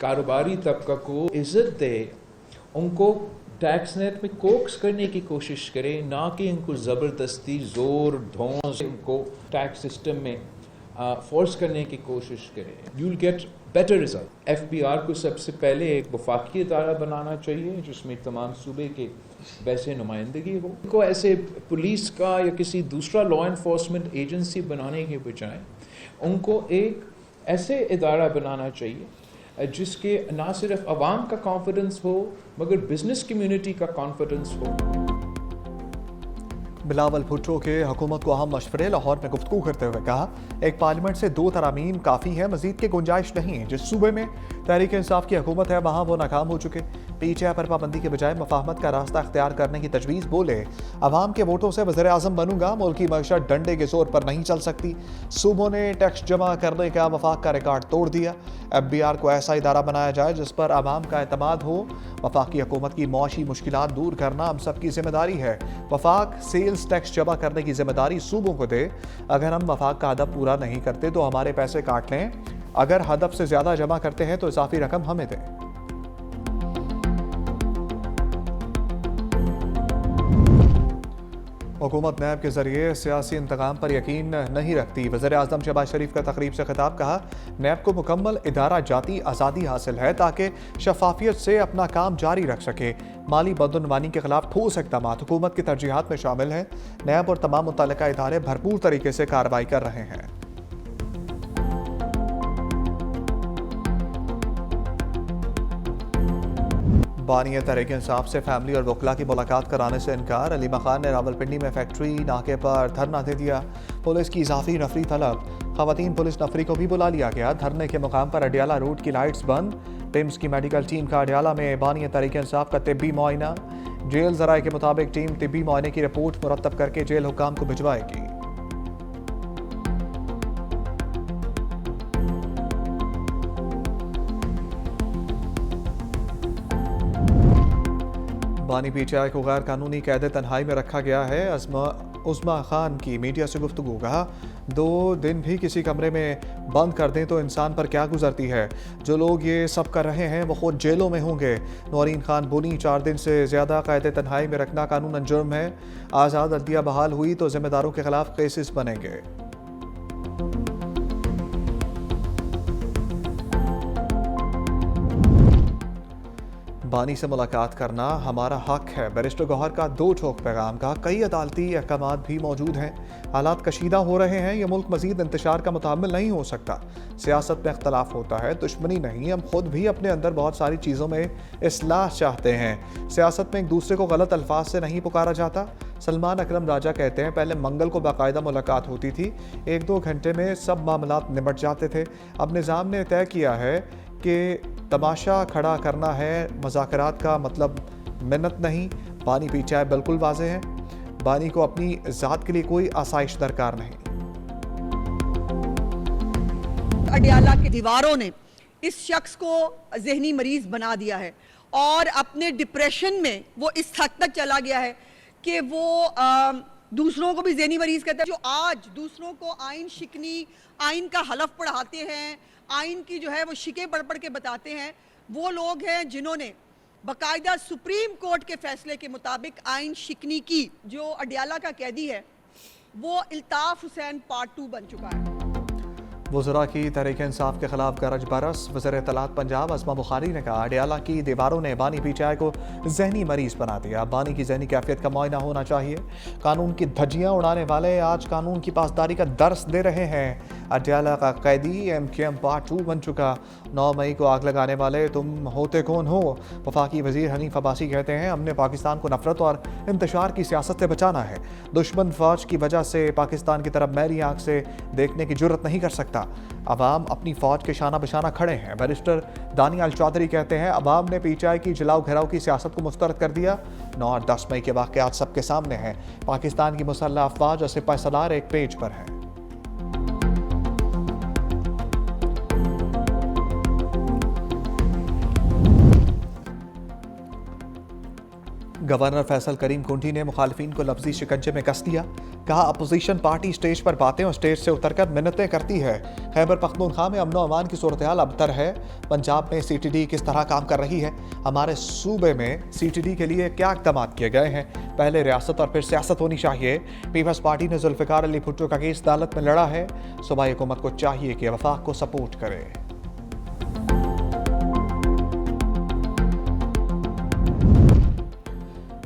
कारोबारी तबका को इज्जत दे, उनको टैक्स नेट में कोक्स करने की कोशिश करे, ना कि उनको ज़बरदस्ती ज़ोर धौंस उनको टैक्स सिस्टम में फोर्स करने की कोशिश करे। You will get better result. FBR को सबसे पहले एक वफाकी इदारा बनाना चाहिए जिसमें तमाम सूबे के वैसे नुमाइंदगी हो। उनको ऐसे पुलिस का या किसी दूसरा लॉ इन्फोर्समेंट एजेंसी बनाने के बजाय उनको एक ऐसे इदारा बनाना चाहिए जिसके ना सिर्फ अवाम का कॉन्फिडेंस हो मगर बिजनेस कम्युनिटी का कॉन्फिडेंस हो। बिलावल भुट्टो के हुकूमत को अहम मशवरे लाहौर में गुफ्तगू करते हुए कहा, एक पार्लियामेंट से 2 तरामीम काफ़ी है, मजीद की गुंजाइश नहीं। जिस सूबे में तहरीक इंसाफ की हुकूमत है वहाँ वो नाकाम हो चुके। PTI पर पाबंदी के बजाय मफाहमत का रास्ता अख्तियार करने की तजवीज़। बोले, अवाम के वोटों से वज़ीर आज़म बनूंगा, मुल्क की मईशत डंडे के जोर पर नहीं चल सकती। सूबों ने टैक्स जमा करने का वफाक का रिकॉर्ड तोड़ दिया। FBR को ऐसा इदारा बनाया जाए जिस पर अवाम का एतमाद हो। वफाकी हुकूमत की मुआशी मुश्किलात दूर करना हम सब की जिम्मेदारी है। वफाक सेल्स टैक्स जमा करने की जिम्मेदारी सूबों को दे। अगर हम वफाक का हदफ पूरा नहीं करते तो हमारे पैसे काट लें, अगर हदफ से ज़्यादा जमा करते हैं तो इजाफी रकम हमें दें। हुकूमत नैब के जरिए सियासी इंतकाम पर यकीन नहीं रखती। वज़ीर आज़म शहबाज शरीफ का तकरीब से खिताब। कहा, नैब को मुकम्मल इदारा जाती आज़ादी हासिल है ताकि शफाफियत से अपना काम जारी रख सके। माली बदउनवानी के खिलाफ ठोस इक़दाम हुकूमत की तरजीहात में शामिल हैं। नैब और तमाम मुतल्लिका इदारे भरपूर तरीके से कार्रवाई कर रहे हैं। बानी तहरीक इंसाफ से फैमिली और वकला की मुलाकात कराने से इनकार। अली मखान ने रावलपिंडी में फैक्ट्री नाके पर धरना दे दिया। पुलिस की इजाफी नफरी तलब। खवातीन पुलिस नफरी को भी बुला लिया गया। धरने के मुकाम पर अडियाला रोड की लाइट्स बंद। पिम्स की मेडिकल टीम का अडियाला में बानी तहरीक इंसाफ का तिब्बी मुआयना। जेल जराए के मुताबिक टीम तिब्बी मुआयने की रिपोर्ट मुरतब करके जेल हुक्काम को भिजवाएगी। बानी PTI को गैर कानूनी कैद तन्हाई में रखा गया है। उस्मा खान की मीडिया से गुफ्तगू। कहा, 2 दिन भी किसी कमरे में बंद कर दें तो इंसान पर क्या गुजरती है। जो लोग ये सब कर रहे हैं वो खुद जेलों में होंगे। नौरीन खान बोली, 4 दिन से ज़्यादा कैद तन्हाई में रखना कानूनन जुर्म है। आज़ाद अदलिया बहाल हुई तो जिम्मेदारों के खिलाफ केसेस बनेंगे। बानी से मुलाकात करना हमारा हक है। बैरिस्टर गौहर का 2 ठोक पैगाम। का कई अदालती अहकाम भी मौजूद हैं। हालात कशीदा हो रहे हैं। यह मुल्क मजीद इंतशार का मुतामिल नहीं हो सकता। सियासत में इख्तलाफ होता है, दुश्मनी नहीं। हम खुद भी अपने अंदर बहुत सारी चीज़ों में इस्लाह चाहते हैं। सियासत में एक दूसरे को गलत अल्फाज से नहीं पुकारा जाता। सलमान अकरम राजा कहते हैं, पहले मंगल को बाकायदा मुलाकात होती थी, 1-2 घंटे में सब मामलात निपट जाते थे। अब निज़ाम ने तय किया है कि तमाशा खड़ा करना है, मुज़ाकरात का मतलब मिन्नत नहीं। बानी PTI बिल्कुल वाज़े है। बानी को अपनी ज़ात के लिए कोई आसाइश दरकार नहीं। अडियाला की दीवारों ने इस शख्स को जहनी मरीज बना दिया है और अपने डिप्रेशन में वो इस हद तक चला गया है कि वो दूसरों को भी जहनी मरीज कहता है। जो आज दूसरों को आइन शिकनी, आइन का हलफ पढ़ाते हैं, आइन की जो है वो शिकें पढ़ पढ़ के बताते हैं, वो लोग हैं जिन्होंने बाकायदा सुप्रीम कोर्ट के फैसले के मुताबिक आइन शिकनी की। जो अडियाला का कैदी है वो इल्ताफ हुसैन पार्ट 2 बन चुका है। वज़रा की तहरीक इंसाफ के खिलाफ गरज बरस। वज़ीर इत्तलात पंजाब अस्मा बुखारी ने कहा, अडियाला की दीवारों ने बानी PTI को जहनी मरीज बना दिया। बानी की जहनी कैफियत का मुआयना होना चाहिए। कानून की धज्जियाँ उड़ाने वाले आज कानून की पासदारी का दर्स दे रहे हैं। अडियाला का कैदी MKM पार्ट 2 बन चुका। 9 मई को आग लगाने वाले तुम होते कौन हो। वफाकी वज़ीर हनीफ अब्बासी कहते हैं, हमने पाकिस्तान को नफरत और इंतशार की सियासत से बचाना है। दुश्मन फौज की वजह से पाकिस्तान की तरफ मैली आँख से देखने की जुर्रत नहीं कर सकता। अवाम अपनी फौज के शाना बशाना खड़े हैं। बैरिस्टर दानियाल चौधरी कहते हैं, अवाम ने PTI की जलाओ घराव की सियासत को मुस्तरद कर दिया। 9 और 10 मई के वाक़यात सबके सामने हैं। पाकिस्तान की मुसल्लह अफवाज और सिपाही सलार एक पेज पर है। गवर्नर फैसल करीम कुंठी ने मुखालिफिन को लफ्जी शिकंजे में कस दिया। कहा अपोजिशन पार्टी स्टेज पर बातें और स्टेज से उतरकर मिन्नतें करती है। खैबर पख्तूनख्वा में अमन अमान की सूरत हाल अबतर है। पंजाब में CTD किस तरह काम कर रही है, हमारे सूबे में CTD के लिए क्या इक़दाम किए गए हैं, पहले रियासत और फिर सियासत होनी चाहिए। पीपल्स पार्टी ने जुल्फ़िकार अली भुट्टो का केस अदालत में लड़ा है। सूबाई हुकूमत को चाहिए कि वफाक को सपोर्ट करे।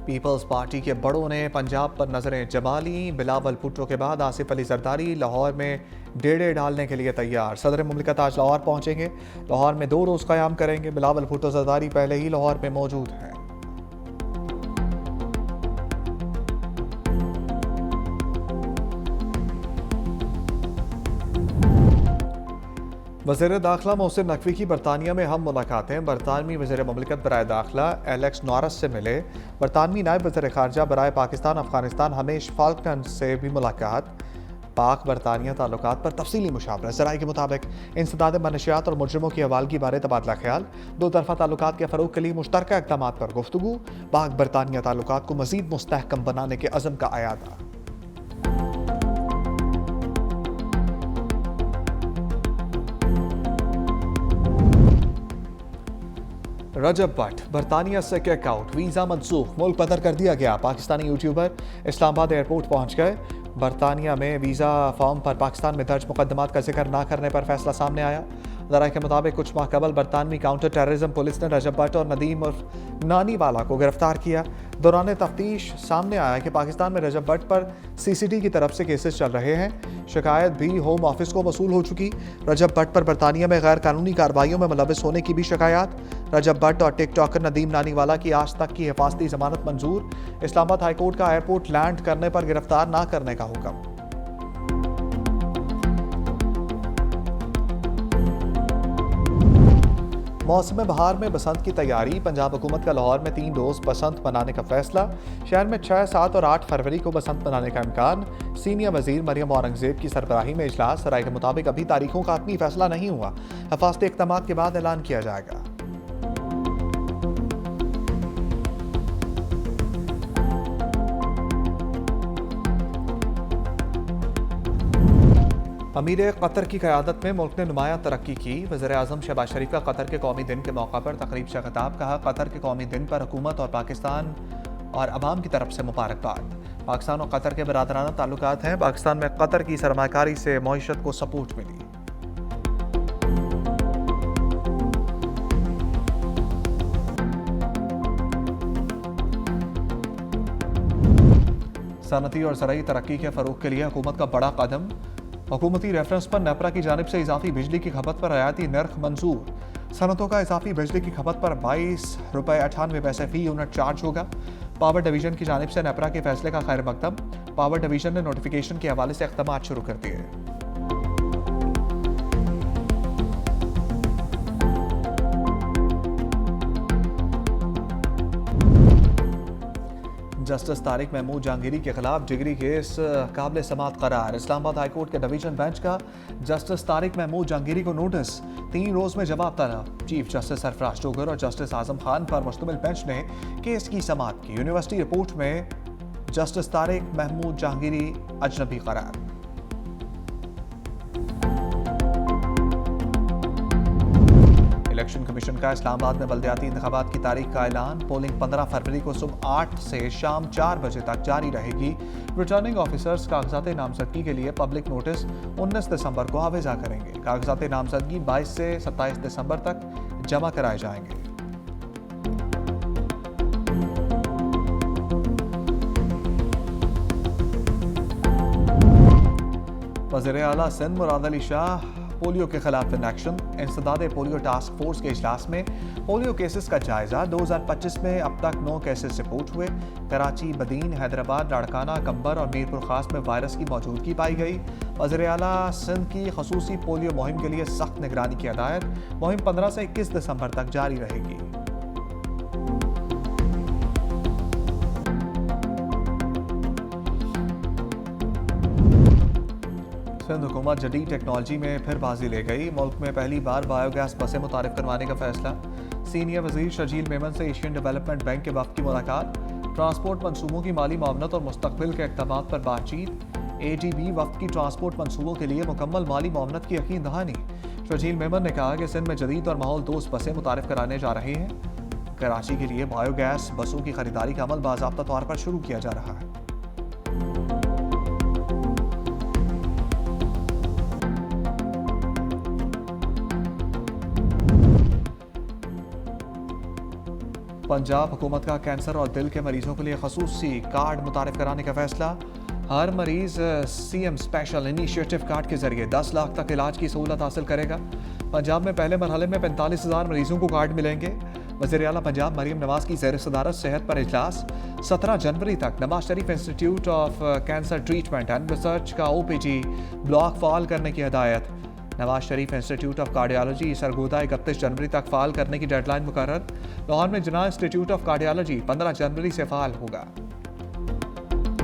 पीपल्स पार्टी के बड़ों ने पंजाब पर नजरें जमा ली। बिलावल भुट्टो के बाद आसिफ अली जरदारी लाहौर में डेरे डालने के लिए तैयार। सदर मुमलिकत आज लाहौर पहुंचेंगे। लाहौर में 2 रोज क़याम करेंगे। बिलावल भुट्टो जरदारी पहले ही लाहौर में मौजूद हैं। वज़ीर दाखिला मोहसिन नकवी की बरतानिया में हम मुलाकातें। बरतानवी वज़ीर मुमलिकत बराए दाखिला एलेक्स नॉरस से मिले। बरतानवी नायब वज़ीर ख़ारजा बराए पाकिस्तान अफगानिस्तान हमेश फाल्कन से भी मुलाकात। पाक बरतानिया ताल्लुकात पर तफसीली मुशावरत। ज़राए के मुताबिक इंसदाद मनशियात और मुजरिमों की हवालगी बारे तबादला ख्याल। 2 तरफ़ा ताल्लुकात के फ़रोग़ के लिए मुश्तरका इक़दाम पर गुफ्तगू। पाक बरतानिया ताल्लुकात को मज़ीद मुस्तहकम बनाने के अज़म का अयादा। रजब भट्ट बरतानिया से किक आउट, वीज़ा मनसूख, मुल्क बदर कर दिया गया। पाकिस्तानी यूट्यूबर इस्लामाबाद एयरपोर्ट पहुंच गए। बरतानिया में वीज़ा फॉर्म पर पाकिस्तान में दर्ज मुकदमात का जिक्र ना करने पर फैसला सामने आया। ज़राए के मुताबिक कुछ माह कबल बरतानवी काउंटर टेररिज्म पुलिस ने रजब भट्ट और नदीम उर्फ नानी वाला को गिरफ्तार किया। दौरान तफ्तीश सामने आया कि पाकिस्तान में रजब भट्ट पर CCD की तरफ से केसेस चल रहे हैं। शिकायत भी होम ऑफिस को मसूल हो चुकी। रजब भट्ट पर बरतानिया में गैर कानूनी कार्रवाइयों में मुलविस होने की भी शिकायत। रजब भट्ट और टिकटॉकर नदीम नानी वाला की आज तक की हिफाजती जमानत मंजूर। इस्लामाबाद हाईकोर्ट का एयरपोर्ट लैंड करने पर गिरफ्तार ना करने का हुक्म। मौसम बहार में बसंत की तैयारी। पंजाब हुकूमत का लाहौर में 3 रोज बसंत मनाने का फैसला। शहर में 6, 7 और 8 फरवरी को बसंत मनाने का इम्कान। सीनियर वजीर मरियम औरंगजेब की सरबराही में इजलास। राय के मुताबिक अभी तारीखों का हतमी फैसला नहीं हुआ। हिफाजती इक़दाम के बाद ऐलान किया जाएगा। अमीर कतर की क़यादत में मुल्क ने नुमाया तरक्की की। वज़ीर-ए-आज़म शहबाज शरीफ का कतर के कौमी दिन के मौका पर तकरीब से खिताब। कहा कतर के कौमी दिन पर हुकूमत और पाकिस्तान और अवाम की तरफ से मुबारकबाद। पाकिस्तान और कतर के बरादराना ताल्लुकात हैं। पाकिस्तान में कतर की सरमाकारी से मईशत को सपोर्ट मिली। सनती और ज़राई तरक्की के फ़रोग़ के लिए हुकूमत का बड़ा कदम। हुकूमती रेफरेंस पर नेपरा की जानिब से इजाफी बिजली की खपत पर रियायती नर्ख मंजूर। सनतों का इजाफी बिजली की खपत पर 22 रुपये 98 पैसे फी यूनिट चार्ज होगा। पावर डिवीजन की जानिब से नेपरा के फैसले का खैर मकदम। पावर डिवीजन ने नोटिफिकेशन के हवाले से इक़दाम शुरू कर दिए। जस्टिस तारिक महमूद जहांगीरी के खिलाफ डिग्री केस काबिल समाअत करार। इस्लामाबाद हाईकोर्ट के डिवीजन बेंच का जस्टिस तारिक महमूद जहांगीरी को नोटिस। 3 रोज में जवाब तलब। चीफ जस्टिस सरफराज डोगर और जस्टिस आजम खान पर मुश्तमिल बेंच ने केस की समाअत की। यूनिवर्सिटी रिपोर्ट में जस्टिस तारिक महमूद जहांगीरी अजनबी करार। इलेक्शन कमीशन का इस्लामाबाद में बल्दियाती इंतखाबात की तारीख का ऐलान। पोलिंग 15 फरवरी को सुबह 8 से शाम 4 बजे तक जारी रहेगी। रिटर्निंग ऑफिसर्स कागजात नामजदगी के लिए पब्लिक नोटिस 19 दिसंबर को आवेजा करेंगे। कागजात नामजदगी 22 से 27 दिसंबर तक जमा कराए जाएंगे। वज़ीर आला सिंध मुराद अली शाह पोलियो के खिलाफ इन एक्शन। इंसदाद पोलियो टास्क फोर्स के इजलास में पोलियो केसेस का जायजा। 2025 में अब तक 9 केसेस रिपोर्ट हुए। कराची, बदीन, हैदराबाद, लाड़काना, कंबर और मीरपुर खास में वायरस की मौजूदगी पाई गई। वज़ीर आला सिंध की खसूसी पोलियो मुहिम के लिए सख्त निगरानी की हिदायत। मुहिम 15 से 21 दिसंबर तक जारी रहेगी। सिंध हुकूमत जदीद टेक्नोलॉजी में फिर बाजी ले गई। मुल्क में पहली बार बायोगैस बसें मुतारिफ करवाने का फैसला। सीनियर वजीर शर्जील मेमन से एशियन डेवलपमेंट बैंक के वफ्द की मुलाकात। ट्रांसपोर्ट मनसूबों की माली मामलत और मुस्तकबिल के इक़दामात पर बातचीत। ADB वक्त की ट्रांसपोर्ट मनसूबों के लिए मुकम्मल माली मामलत की यकीन दहानी। शजील मेमन ने कहा कि सिंध में जदीद और माहौल दोस्त बसें मुतारिफ कराने जा रहे हैं। कराची के लिए बायोगैस बसों की खरीदारी का अमल बाज़ाब्ता तौर पर शुरू किया जा रहा है। पंजाब हुकूमत का कैंसर और दिल के मरीजों के लिए खसूसी कार्ड मुतारिफ कराने का फैसला। हर मरीज CM स्पेशल इनिशिएटिव कार्ड के जरिए 10 लाख तक इलाज की सहूलत हासिल करेगा। पंजाब में पहले मरहले में 45,000 मरीजों को कार्ड मिलेंगे। वज़ीर आला पंजाब मरीम नवाज की ज़ेर सदारत सेहत पर इजलास। 17 जनवरी तक Nawaz Sharif institute of cancer treatment and research का OPG ब्लॉक फाल करने की हदायत। Nawaz Sharif institute of cardiology Sargodha 31 जनवरी तक फाल करने की डेडलाइन मुकर्रर। लाहौर में जना इंस्टीट्यूट ऑफ कार्डियोलॉजी 15 जनवरी से फाल होगा।